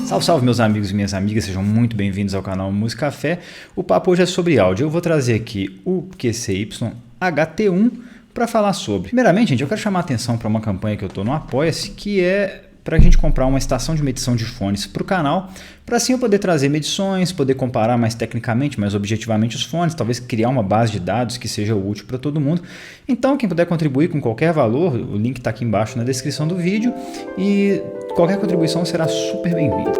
Salve, salve meus amigos e minhas amigas, sejam muito bem-vindos ao canal Música Café. O papo hoje é sobre áudio. Eu vou trazer aqui o QCY HT1 para falar sobre. Primeiramente, gente, eu quero chamar a atenção para uma campanha que eu estou no Apoia-se, que é para a gente comprar uma estação de medição de fones para o canal, para assim eu poder trazer medições, poder comparar mais tecnicamente, mais objetivamente os fones, talvez criar uma base de dados que seja útil para todo mundo. Então, quem puder contribuir com qualquer valor, o link está aqui embaixo na descrição do vídeo e qualquer contribuição será super bem-vinda.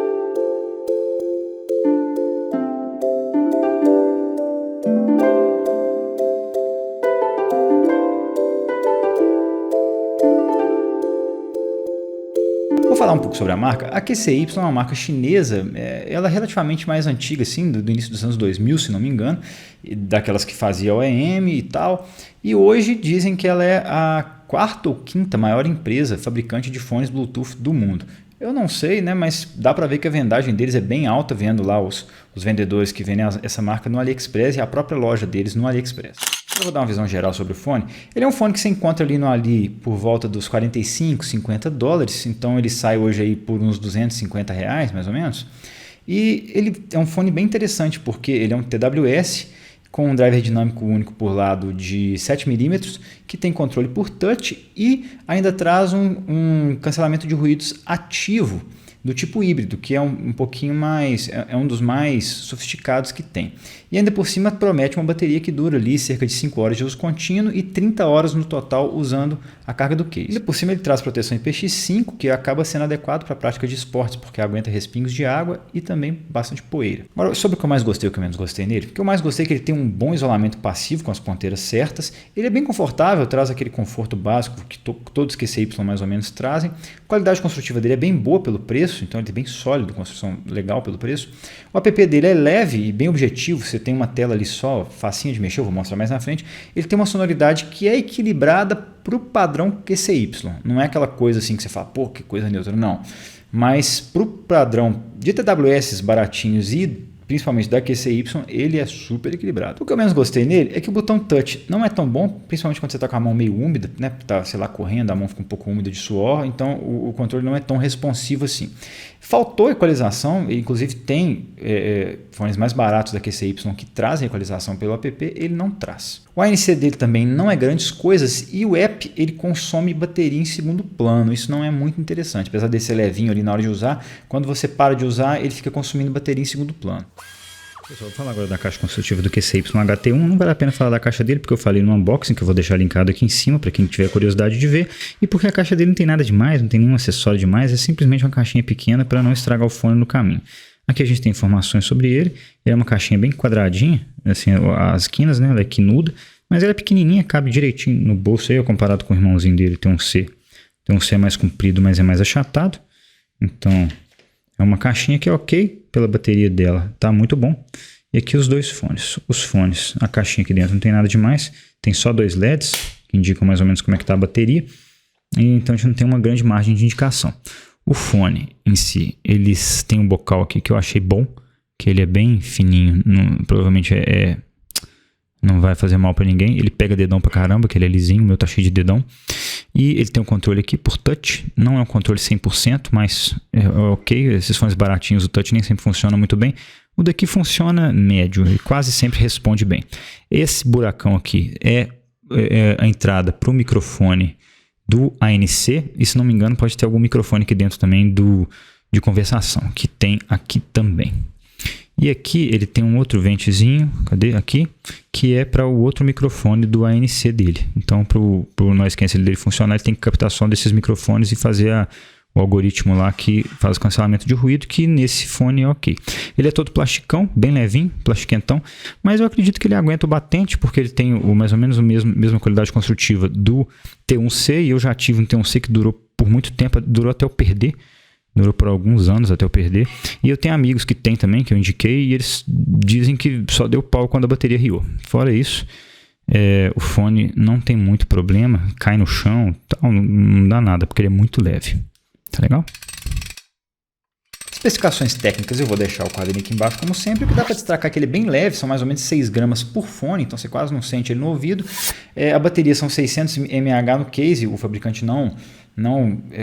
Vou falar um pouco sobre a marca. A QCY é uma marca chinesa, ela é relativamente mais antiga, assim, do início dos anos 2000, se não me engano, daquelas que fazia OEM e tal, e hoje dizem que ela é a quarta ou quinta maior empresa fabricante de fones Bluetooth do mundo. Eu não sei, né, mas dá para ver que a vendagem deles é bem alta, vendo lá os vendedores que vendem essa marca no AliExpress e a própria loja deles no AliExpress. Eu vou dar uma visão geral sobre o fone. Ele é um fone que você encontra ali no Ali por volta dos 45, 50 dólares, então ele sai hoje aí por uns 250 reais, mais ou menos. E ele é um fone bem interessante, porque ele é um TWS com um driver dinâmico único por lado de 7 mm, que tem controle por touch e ainda traz um cancelamento de ruídos ativo, do tipo híbrido, que é um pouquinho mais, é um dos mais sofisticados que tem. E ainda por cima promete uma bateria que dura ali cerca de 5 horas de uso contínuo e 30 horas no total usando a carga do case. Ainda por cima ele traz proteção IPX5, que acaba sendo adequado para a prática de esportes, porque aguenta respingos de água e também bastante poeira. Agora, sobre o que eu mais gostei e o que eu menos gostei nele, o que eu mais gostei é que ele tem um bom isolamento passivo com as ponteiras certas, ele é bem confortável, traz aquele conforto básico que todos os QCY mais ou menos trazem, a qualidade construtiva dele é bem boa pelo preço, então ele é bem sólido, construção legal pelo preço. O app dele é leve e bem objetivo, você tem uma tela ali só, facinha de mexer, eu vou mostrar mais na frente. Ele tem uma sonoridade que é equilibrada para o padrão QCY, não é aquela coisa assim que você fala, pô, que coisa neutra, não. Mas para o padrão de TWS baratinhos e principalmente da QCY, ele é super equilibrado. O que eu menos gostei nele é que o botão touch não é tão bom, principalmente quando você está com a mão meio úmida, né? Tá, sei lá, correndo, a mão fica um pouco úmida de suor, então o controle não é tão responsivo assim. Faltou equalização, inclusive tem fones mais baratos da QCY que trazem equalização pelo app, ele não traz. O ANC dele também não é grandes coisas e o app ele consome bateria em segundo plano, isso não é muito interessante, apesar de ser levinho ali na hora de usar, quando você para de usar ele fica consumindo bateria em segundo plano. Pessoal, vou falar agora da caixa construtiva do QCY HT1, não vale a pena falar da caixa dele porque eu falei no unboxing, que eu vou deixar linkado aqui em cima para quem tiver curiosidade de ver, e porque a caixa dele não tem nada demais, não tem nenhum acessório demais, é simplesmente uma caixinha pequena para não estragar o fone no caminho. Aqui a gente tem informações sobre ele, ele é uma caixinha bem quadradinha, assim, as esquinas, né, ela é quinuda, mas ela é pequenininha, cabe direitinho no bolso aí, comparado com o irmãozinho dele, tem um C mais comprido, mas é mais achatado, então é uma caixinha que é ok pela bateria dela, tá muito bom. E aqui os dois fones. Os fones, a caixinha aqui dentro não tem nada demais, tem só dois LEDs, que indicam mais ou menos como é que tá a bateria, e então a gente não tem uma grande margem de indicação. O fone em si, eles têm um bocal aqui que eu achei bom, que ele é bem fininho, provavelmente não vai fazer mal para ninguém, ele pega dedão pra caramba, que ele é lisinho, o meu tá cheio de dedão. E ele tem um controle aqui por touch, não é um controle 100%, mas é ok, esses fones baratinhos o touch nem sempre funciona muito bem. O daqui funciona médio, ele quase sempre responde bem. Esse buracão aqui é a entrada para o microfone do ANC, e se não me engano pode ter algum microfone aqui dentro também de conversação, que tem aqui também. E aqui ele tem um outro ventezinho, cadê? Aqui, que é para o outro microfone do ANC dele. Então, para o noise cancel dele funcionar, ele tem que captar som desses microfones e fazer o algoritmo lá que faz o cancelamento de ruído, que nesse fone é ok. Ele é todo plasticão, bem levinho, plastiquentão, mas eu acredito que ele aguenta o batente, porque ele tem mais ou menos a mesma qualidade construtiva do T1C, e eu já tive um T1C que durou por muito tempo, durou até eu perder. Durou por alguns anos até eu perder. E eu tenho amigos que tem também, que eu indiquei, e eles dizem que só deu pau quando a bateria riou. Fora isso, o fone não tem muito problema, cai no chão, tal, não dá nada, porque ele é muito leve. Tá legal? Especificações técnicas, eu vou deixar o quadrinho aqui embaixo como sempre. O que dá para destacar é que ele é bem leve, são mais ou menos 6 gramas por fone, então você quase não sente ele no ouvido. A bateria são 600 mAh no case, o fabricante não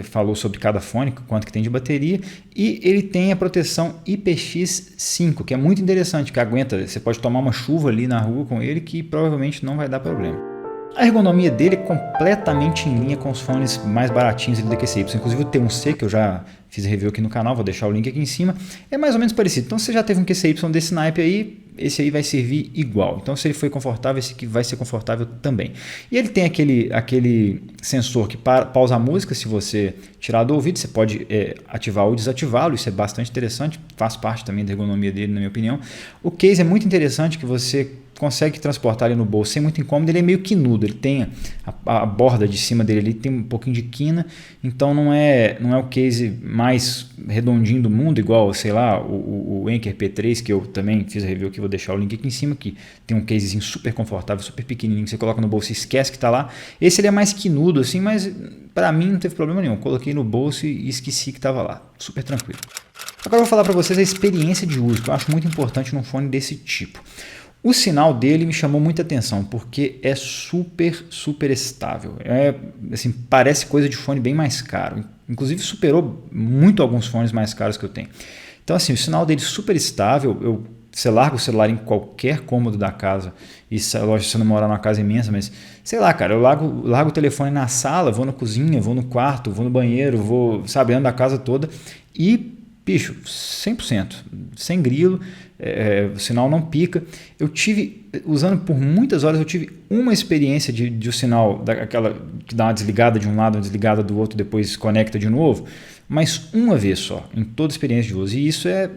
falou sobre cada fone, quanto que tem de bateria, e ele tem a proteção IPX5, que é muito interessante, que aguenta, você pode tomar uma chuva ali na rua com ele, que provavelmente não vai dar problema. A ergonomia dele é completamente em linha com os fones mais baratinhos da QCY, inclusive o T1C, que eu já fiz review aqui no canal, vou deixar o link aqui em cima, é mais ou menos parecido. Então se você já teve um QCY desse naipe aí, esse aí vai servir igual. Então se ele foi confortável, esse aqui vai ser confortável também. E ele tem aquele sensor que pausa a música, se você tirar do ouvido, você pode ativar ou desativá-lo, isso é bastante interessante, faz parte também da ergonomia dele, na minha opinião. O case é muito interessante, que você consegue transportar ele no bolso sem muito incômodo. Ele é meio quinudo, ele tem a borda de cima dele ali, tem um pouquinho de quina, então não é o case mais redondinho do mundo, igual, sei lá, o Anker P3, que eu também fiz a review aqui, vou deixar o link aqui em cima, que tem um casezinho super confortável, super pequenininho, que você coloca no bolso e esquece que está lá. Esse ele é mais quinudo assim, mas para mim não teve problema nenhum, coloquei no bolso e esqueci que estava lá, super tranquilo. Agora eu vou falar para vocês a experiência de uso, que eu acho muito importante num fone desse tipo. O sinal dele me chamou muita atenção, porque é super estável. Assim, parece coisa de fone bem mais caro. Inclusive superou muito alguns fones mais caros que eu tenho. Então assim, o sinal dele super estável. Você larga o celular em qualquer cômodo da casa. E lógico, você não mora numa casa imensa, mas sei lá, cara, eu largo o telefone na sala, vou na cozinha, vou no quarto, vou no banheiro, vou, sabe, ando a casa toda e, bicho, 100%, sem grilo, o sinal não pica. Eu tive, usando por muitas horas, eu tive uma experiência de o sinal, daquela que dá uma desligada de um lado, uma desligada do outro, depois conecta de novo, mas uma vez só, em toda a experiência de uso. E isso é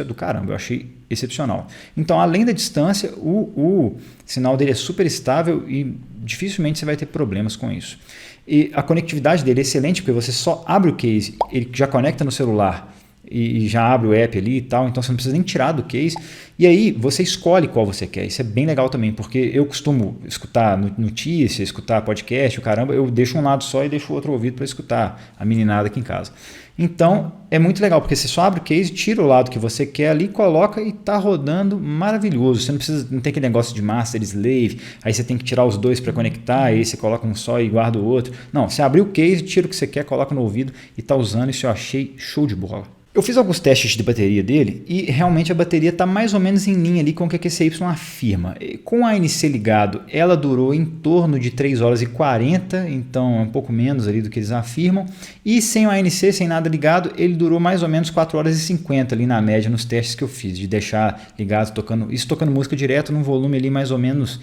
do caramba, eu achei excepcional. Então, além da distância, o sinal dele é super estável e dificilmente você vai ter problemas com isso. E a conectividade dele é excelente, porque você só abre o case, ele já conecta no celular e já abre o app ali e tal, então você não precisa nem tirar do case. E aí você escolhe qual você quer. Isso é bem legal também, porque eu costumo escutar notícia, escutar podcast, o caramba, eu deixo um lado só e deixo o outro ouvido para escutar a meninada aqui em casa. Então é muito legal, porque você só abre o case, tira o lado que você quer ali, coloca e tá rodando maravilhoso. Você não tem aquele negócio de master slave, aí você tem que tirar os dois para conectar, aí você coloca um só e guarda o outro. Não, você abriu o case, tira o que você quer, coloca no ouvido e tá usando. Isso eu achei show de bola. Eu fiz alguns testes de bateria dele e realmente a bateria está mais ou menos em linha ali com o que a QCY afirma. Com a ANC ligado, ela durou em torno de 3 horas e 40, então é um pouco menos ali do que eles afirmam. E sem o ANC, sem nada ligado, ele durou mais ou menos 4 horas e 50 ali na média nos testes que eu fiz, de deixar ligado, tocando música direto num volume ali mais ou menos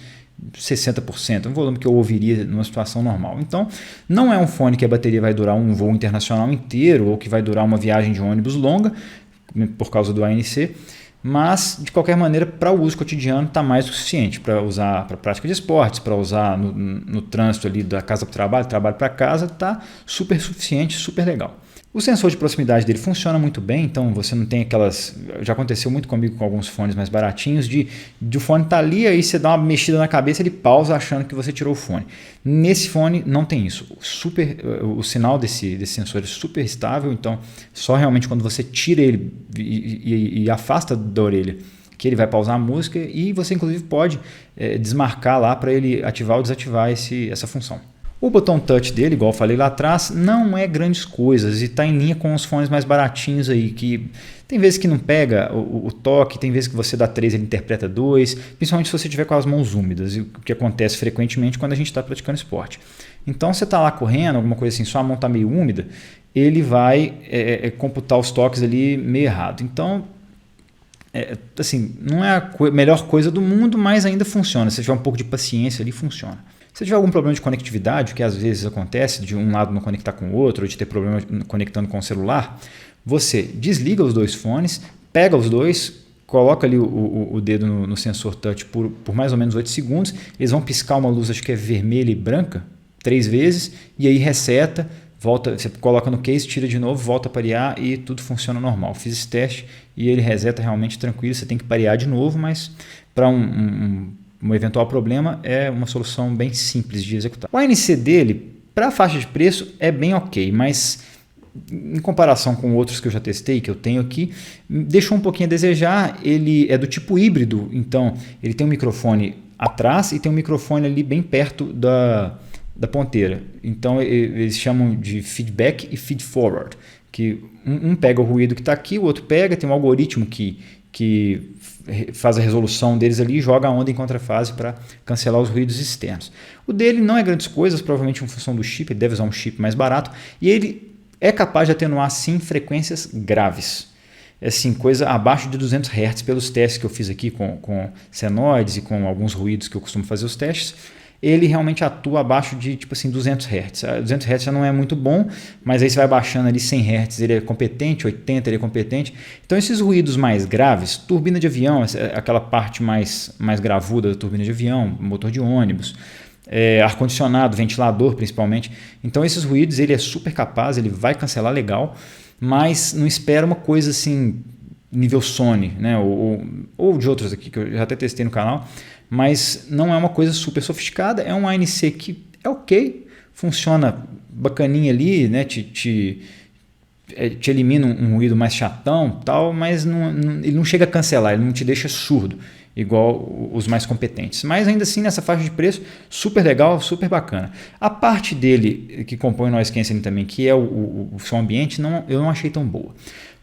60%, um volume que eu ouviria numa situação normal. Então não é um fone que a bateria vai durar um voo internacional inteiro ou que vai durar uma viagem de ônibus longa por causa do ANC, mas de qualquer maneira para o uso cotidiano está mais do que suficiente para usar para prática de esportes, para usar no trânsito ali da casa para o trabalho para casa, está super suficiente, super legal. O sensor de proximidade dele funciona muito bem, então você não tem aquelas... Já aconteceu muito comigo com alguns fones mais baratinhos, de o fone tá ali, aí você dá uma mexida na cabeça, ele pausa achando que você tirou o fone. Nesse fone não tem isso. O sinal desse sensor é super estável, então só realmente quando você tira ele e afasta da orelha que ele vai pausar a música, e você inclusive pode desmarcar lá para ele ativar ou desativar essa função. O botão touch dele, igual eu falei lá atrás, não é grandes coisas e está em linha com os fones mais baratinhos aí, que tem vezes que não pega o toque, tem vezes que você dá 3 ele interpreta 2, principalmente se você tiver com as mãos úmidas, o que acontece frequentemente quando a gente está praticando esporte. Então você está lá correndo, alguma coisa assim, sua mão está meio úmida, ele vai computar os toques ali meio errado. Então, assim, não é a melhor coisa do mundo, mas ainda funciona. Se tiver um pouco de paciência ali, funciona. Se tiver algum problema de conectividade, que às vezes acontece de um lado não conectar com o outro, ou de ter problema conectando com o celular, você desliga os dois fones, pega os dois, coloca ali o dedo no sensor touch por mais ou menos 8 segundos, eles vão piscar uma luz, acho que é vermelha e branca, 3 vezes, e aí reseta, volta, você coloca no case, tira de novo, volta a parear e tudo funciona normal. Fiz esse teste e ele reseta realmente tranquilo, você tem que parear de novo, mas para um eventual problema é uma solução bem simples de executar. O ANC dele, para a faixa de preço, é bem ok, mas em comparação com outros que eu já testei, que eu tenho aqui, deixou um pouquinho a desejar. Ele é do tipo híbrido, então ele tem um microfone atrás e tem um microfone ali bem perto da ponteira. Então eles chamam de feedback e feed forward, que um pega o ruído que está aqui, o outro pega, tem um algoritmo que faz a resolução deles ali e joga a onda em contrafase para cancelar os ruídos externos. O dele não é grandes coisas, provavelmente em função do chip, ele deve usar um chip mais barato, e ele é capaz de atenuar sim frequências graves. Assim, coisa abaixo de 200 Hz pelos testes que eu fiz aqui com senoides e com alguns ruídos que eu costumo fazer os testes. Ele realmente atua abaixo de tipo assim 200 Hz. 200 Hz já não é muito bom, mas aí você vai baixando ali 100 Hz, ele é competente, 80 ele é competente. Então esses ruídos mais graves, turbina de avião, aquela parte mais gravuda da turbina de avião, motor de ônibus, ar-condicionado, ventilador principalmente. Então esses ruídos ele é super capaz, ele vai cancelar legal, mas não espera uma coisa assim nível Sony, né? ou de outros aqui que eu já até testei no canal, mas não é uma coisa super sofisticada. É um ANC que é ok, funciona bacaninha ali, né? te elimina um ruído mais chatão, tal, mas ele não chega a cancelar, ele não te deixa surdo, igual os mais competentes. Mas ainda assim, nessa faixa de preço, super legal, super bacana. A parte dele que compõe o noise cancelling também, que é o som ambiente, eu não achei tão boa.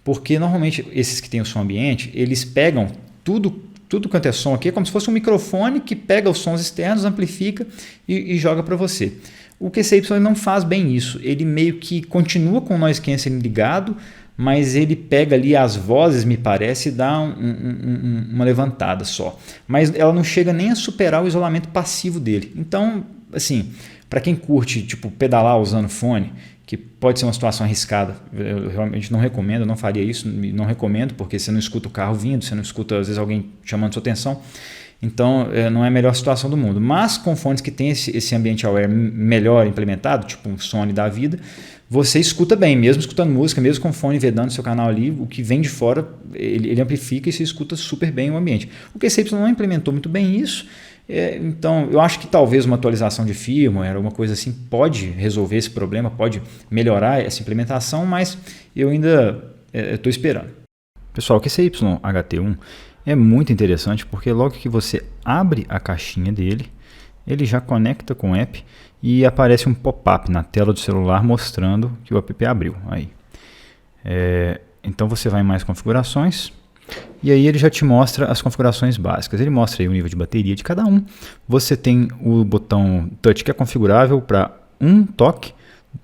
Porque normalmente esses que têm o som ambiente, eles pegam tudo quanto é som aqui, é como se fosse um microfone que pega os sons externos, amplifica e joga para você. O QCY não faz bem isso, ele meio que continua com o noise cancelling ligado, mas ele pega ali as vozes, me parece, e dá uma levantada só. Mas ela não chega nem a superar o isolamento passivo dele. Então, assim, para quem curte tipo pedalar usando fone, que pode ser uma situação arriscada, eu realmente não recomendo, eu não faria isso, não recomendo, porque você não escuta o carro vindo, você não escuta às vezes alguém chamando sua atenção, então não é a melhor situação do mundo. Mas com fones que tem esse ambiente aware melhor implementado, tipo um Sony da vida, você escuta bem, mesmo escutando música, mesmo com o fone vedando no seu canal ali, o que vem de fora, ele amplifica e você escuta super bem o ambiente. O QCY não implementou muito bem isso. Então, eu acho que talvez uma atualização de firmware, uma coisa assim, pode resolver esse problema, pode melhorar essa implementação, mas eu ainda estou esperando. Pessoal, o QCY HT1 é muito interessante porque logo que você abre a caixinha dele, ele já conecta com o app e aparece um pop-up na tela do celular mostrando que o app abriu. Aí. Então você vai em mais configurações. E aí ele já te mostra as configurações básicas. Ele mostra aí o nível de bateria de cada um. Você tem o botão touch que é configurável para 1 toque,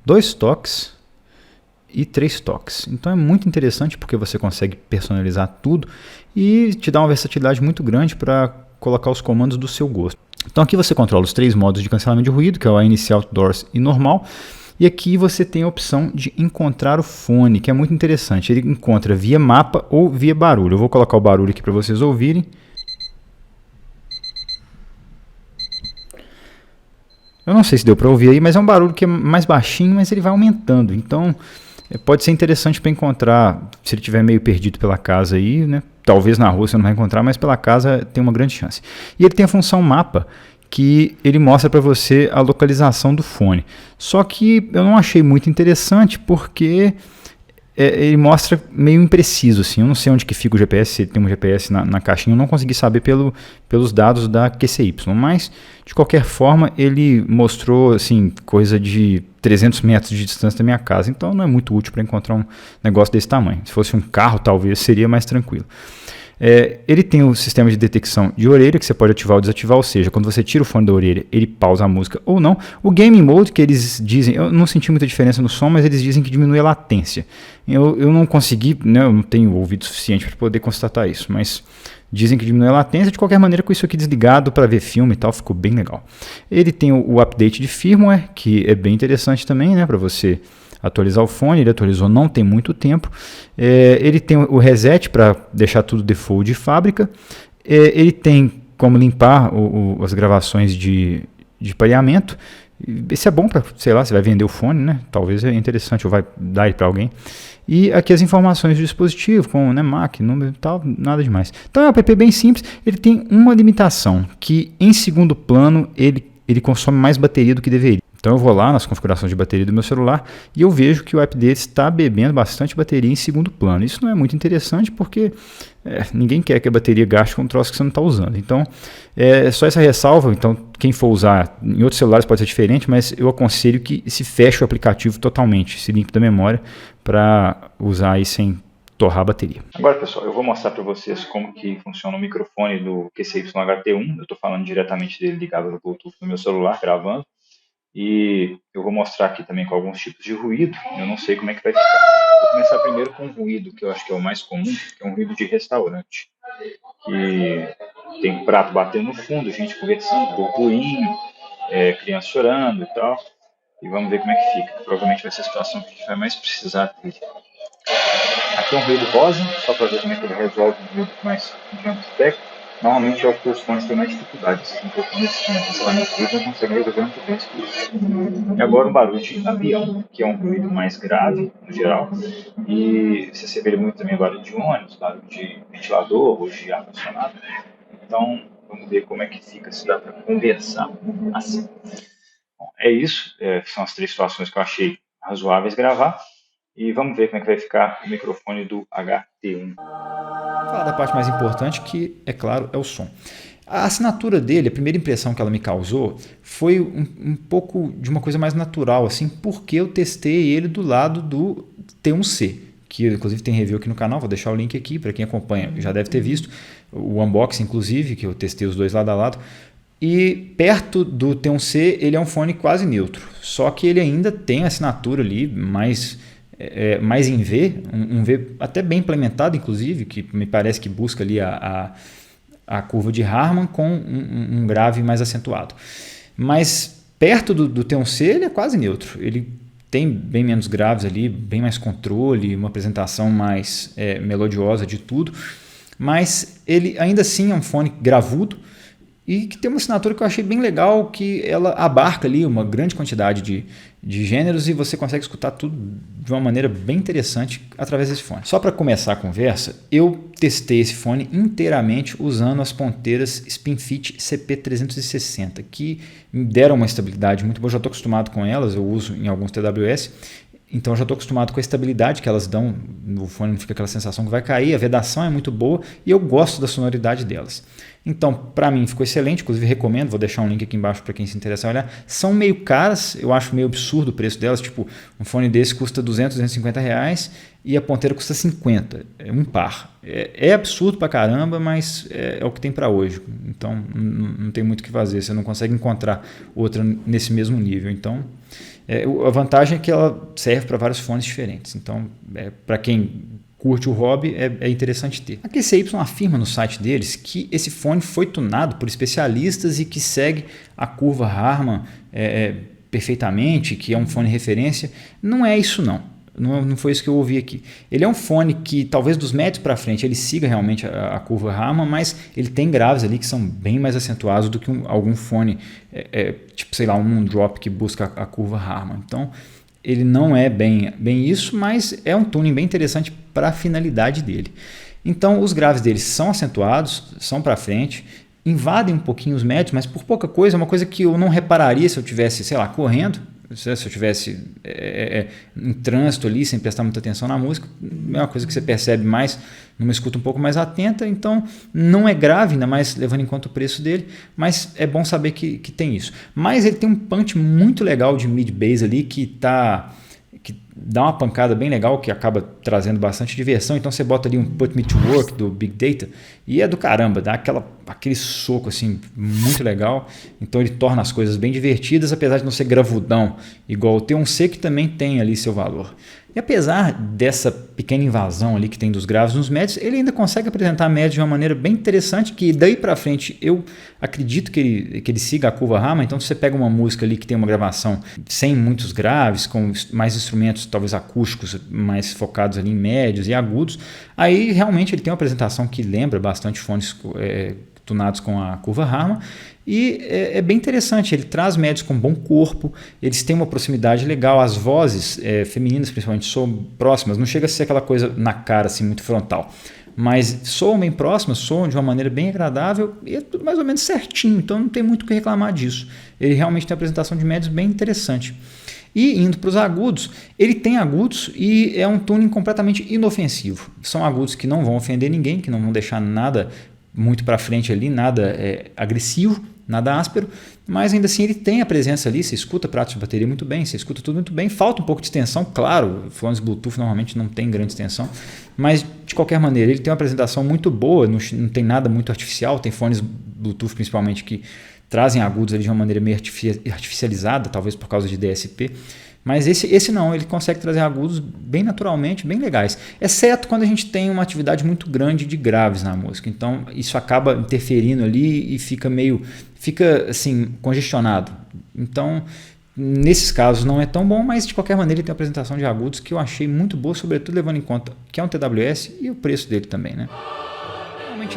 2 toques e 3 toques. Então é muito interessante porque você consegue personalizar tudo e te dá uma versatilidade muito grande para colocar os comandos do seu gosto. Então aqui você controla os 3 modos de cancelamento de ruído, que é o ANC, Outdoors e normal. E aqui você tem a opção de encontrar o fone, que é muito interessante. Ele encontra via mapa ou via barulho. Eu vou colocar o barulho aqui para vocês ouvirem. Eu não sei se deu para ouvir aí, mas é um barulho que é mais baixinho, mas ele vai aumentando. Então pode ser interessante para encontrar, se ele estiver meio perdido pela casa aí, né? Talvez na rua você não vai encontrar, mas pela casa tem uma grande chance. E ele tem a função mapa, que ele mostra para você a localização do fone. Só que eu não achei muito interessante porque ele mostra meio impreciso. Assim. Eu não sei onde que fica o GPS, se ele tem um GPS na caixinha, eu não consegui saber pelos dados da QCY. Mas, de qualquer forma, ele mostrou assim, coisa de 300 metros de distância da minha casa. Então não é muito útil para encontrar um negócio desse tamanho. Se fosse um carro, talvez seria mais tranquilo. Ele tem o sistema de detecção de orelha que você pode ativar ou desativar, ou seja, quando você tira o fone da orelha, ele pausa a música ou não. O Gaming Mode, que eles dizem, eu não senti muita diferença no som, mas eles dizem que diminui a latência. Eu não consegui, né, eu não tenho ouvido suficiente para poder constatar isso, mas dizem que diminui a latência. De qualquer maneira, com isso aqui desligado para ver filme e tal, ficou bem legal. Ele tem o update de firmware, que é bem interessante também, né, para você atualizar o fone. Ele atualizou não tem muito tempo. Ele tem o reset para deixar tudo default de fábrica. Ele tem como limpar as gravações de pareamento. Esse é bom para, sei lá, você vai vender o fone, né? Talvez é interessante ou vai dar ele para alguém. E aqui as informações do dispositivo, com, né, MAC, número e tal, nada demais. Então é um app bem simples. Ele tem uma limitação, que em segundo plano ele consome mais bateria do que deveria. Então eu vou lá nas configurações de bateria do meu celular e eu vejo que o app dele está bebendo bastante bateria em segundo plano. Isso não é muito interessante porque ninguém quer que a bateria gaste com um troço que você não está usando. Então é só essa ressalva. Então quem for usar em outros celulares pode ser diferente, mas eu aconselho que se feche o aplicativo totalmente, se limpe da memória para usar aí sem torrar a bateria. Agora, pessoal, eu vou mostrar para vocês como que funciona o microfone do QCY-HT1. Eu estou falando diretamente dele ligado no Bluetooth no meu celular, gravando. E eu vou mostrar aqui também com alguns tipos de ruído. Eu não sei como é que vai ficar. Vou começar primeiro com um ruído que eu acho que é o mais comum, que é um ruído de restaurante. Que tem um prato batendo no fundo, gente conversando, burburinho, criança chorando e tal. E vamos ver como é que fica. Provavelmente vai ser a situação que a gente vai mais precisar dele. Aqui é um ruído rosa, só para ver como é que ele resolve um ruído mais de amplo espectro. Normalmente é o que os fones têm mais dificuldade. Se um pouco nesse cancelamento de ruído, não consegue resolver muito bem isso. E agora um barulho de avião, que é um ruído mais grave, no geral. E você vê muito também barulho de ônibus, barulho de ventilador ou de ar-condicionado. Então, vamos ver como é que fica, se dá para conversar assim. Bom, é isso, são as 3 situações que eu achei razoáveis gravar. E vamos ver como é que vai ficar o microfone do HT1. Vou falar da parte mais importante, que, é claro, é o som. A assinatura dele, a primeira impressão que ela me causou, foi um pouco de uma coisa mais natural, assim, porque eu testei ele do lado do T1C, que inclusive tem review aqui no canal, vou deixar o link aqui para quem acompanha, já deve ter visto, o unboxing inclusive, que eu testei os dois lado a lado. E perto do T1C, ele é um fone quase neutro, só que ele ainda tem a assinatura ali mais em V, um V até bem implementado, inclusive, que me parece que busca ali a curva de Harman com um grave mais acentuado. Mas perto do T1C, ele é quase neutro. Ele tem bem menos graves ali, bem mais controle, uma apresentação mais melodiosa de tudo. Mas ele ainda assim é um fone gravudo, e que tem uma assinatura que eu achei bem legal, que ela abarca ali uma grande quantidade de gêneros e você consegue escutar tudo de uma maneira bem interessante através desse fone. Só para começar a conversa, eu testei esse fone inteiramente usando as ponteiras SpinFit CP360, que me deram uma estabilidade muito boa. Eu já estou acostumado com elas, eu uso em alguns TWS, então eu já estou acostumado com a estabilidade que elas dão, no fone não fica aquela sensação que vai cair, a vedação é muito boa e eu gosto da sonoridade delas. Então, para mim ficou excelente, inclusive recomendo, vou deixar um link aqui embaixo para quem se interessar olhar. São meio caras, eu acho meio absurdo o preço delas, tipo, um fone desse custa 200, 250 reais e a ponteira custa 50, um par. É absurdo pra caramba, mas é o que tem para hoje, então não tem muito o que fazer, você não consegue encontrar outra nesse mesmo nível, então... a vantagem é que ela serve para vários fones diferentes, então para quem curte o hobby é interessante ter. A QCY afirma no site deles que esse fone foi tunado por especialistas e que segue a curva Harman perfeitamente, que é um fone referência. Não é isso não foi isso que eu ouvi aqui. Ele é um fone que talvez dos médios para frente ele siga realmente a curva Harman, mas ele tem graves ali que são bem mais acentuados do que algum fone, tipo, sei lá, um Moondrop que busca a curva Harman. Então, ele não é bem isso, mas é um tuning bem interessante para a finalidade dele. Então, os graves dele são acentuados, são para frente, invadem um pouquinho os médios, mas por pouca coisa, é uma coisa que eu não repararia se eu tivesse, sei lá, correndo. Se eu estivesse em trânsito ali, sem prestar muita atenção na música, é uma coisa que você percebe mais numa escuta um pouco mais atenta, então não é grave, ainda mais levando em conta o preço dele, mas é bom saber que tem isso. Mas ele tem um punch muito legal de mid-bass ali, que dá uma pancada bem legal, que acaba trazendo bastante diversão. Então você bota ali um Put Me To Work do Big Data e é do caramba, dá aquele soco assim muito legal. Então ele torna as coisas bem divertidas, apesar de não ser gravudão igual o T1C, que também tem ali seu valor. E apesar dessa pequena invasão ali que tem dos graves nos médios, ele ainda consegue apresentar médios de uma maneira bem interessante, que daí para frente eu acredito que ele siga a curva Harman. Então se você pega uma música ali que tem uma gravação sem muitos graves, com mais instrumentos talvez acústicos mais focados ali em médios e agudos, aí realmente ele tem uma apresentação que lembra bastante fones tunados com a curva Harman. E é bem interessante, ele traz médios com bom corpo, eles têm uma proximidade legal, as vozes femininas principalmente soam próximas, não chega a ser aquela coisa na cara assim muito frontal, mas soam bem próximas, soam de uma maneira bem agradável e é tudo mais ou menos certinho, então não tem muito o que reclamar disso. Ele realmente tem uma apresentação de médios bem interessante. E indo para os agudos, ele tem agudos e é um tuning completamente inofensivo. São agudos que não vão ofender ninguém, que não vão deixar nada muito para frente ali, nada agressivo, nada áspero, mas ainda assim ele tem a presença ali, você escuta pratos de bateria muito bem, você escuta tudo muito bem, falta um pouco de extensão, claro, fones Bluetooth normalmente não tem grande extensão, mas de qualquer maneira ele tem uma apresentação muito boa, não tem nada muito artificial, tem fones Bluetooth principalmente que trazem agudos ali de uma maneira meio artificializada, talvez por causa de DSP, mas esse não, ele consegue trazer agudos bem naturalmente, bem legais. Exceto quando a gente tem uma atividade muito grande de graves na música. Então isso acaba interferindo ali e fica assim, congestionado. Então, nesses casos não é tão bom, mas de qualquer maneira ele tem uma apresentação de agudos que eu achei muito boa, sobretudo levando em conta que é um TWS e o preço dele também, né?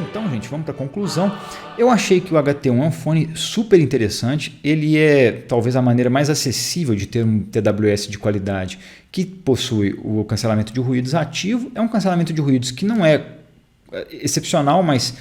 Então, gente, vamos para a conclusão. Eu achei que o HT1 é um fone super interessante. Ele é talvez a maneira mais acessível de ter um TWS de qualidade que possui o cancelamento de ruídos ativo. É um cancelamento de ruídos que não é excepcional, mas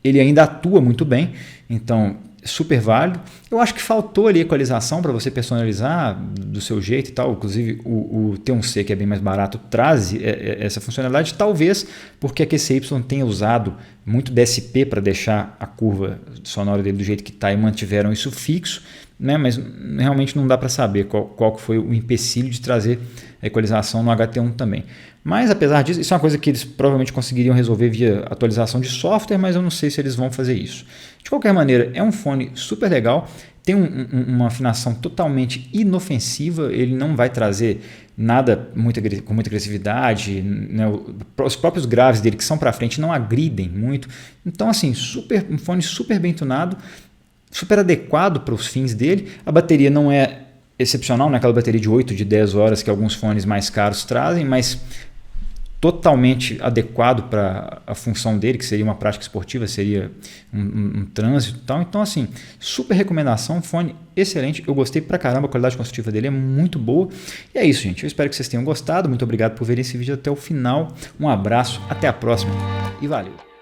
ele ainda atua muito bem. Então, super válido. Eu acho que faltou ali equalização para você personalizar do seu jeito e tal. Inclusive o T1C, que é bem mais barato, traz essa funcionalidade. Talvez porque a QCY tenha usado muito DSP para deixar a curva sonora dele do jeito que está e mantiveram isso fixo, né? Mas realmente não dá para saber qual foi o empecilho de trazer a equalização no HT1 também. Mas apesar disso, isso é uma coisa que eles provavelmente conseguiriam resolver via atualização de software, mas eu não sei se eles vão fazer isso. De qualquer maneira, é um fone super legal, tem uma afinação totalmente inofensiva, ele não vai trazer nada com muita agressividade, né? Os próprios graves dele que são para frente não agridem muito. Então assim, um fone super bem tunado, super adequado para os fins dele. A bateria não é excepcional, não é aquela bateria de 8, de 10 horas que alguns fones mais caros trazem, mas totalmente adequado para a função dele, que seria uma prática esportiva, seria um trânsito e tal. Então, assim, super recomendação, fone excelente, eu gostei pra caramba, a qualidade construtiva dele é muito boa. E é isso, gente, eu espero que vocês tenham gostado, muito obrigado por verem esse vídeo até o final, um abraço, até a próxima e valeu!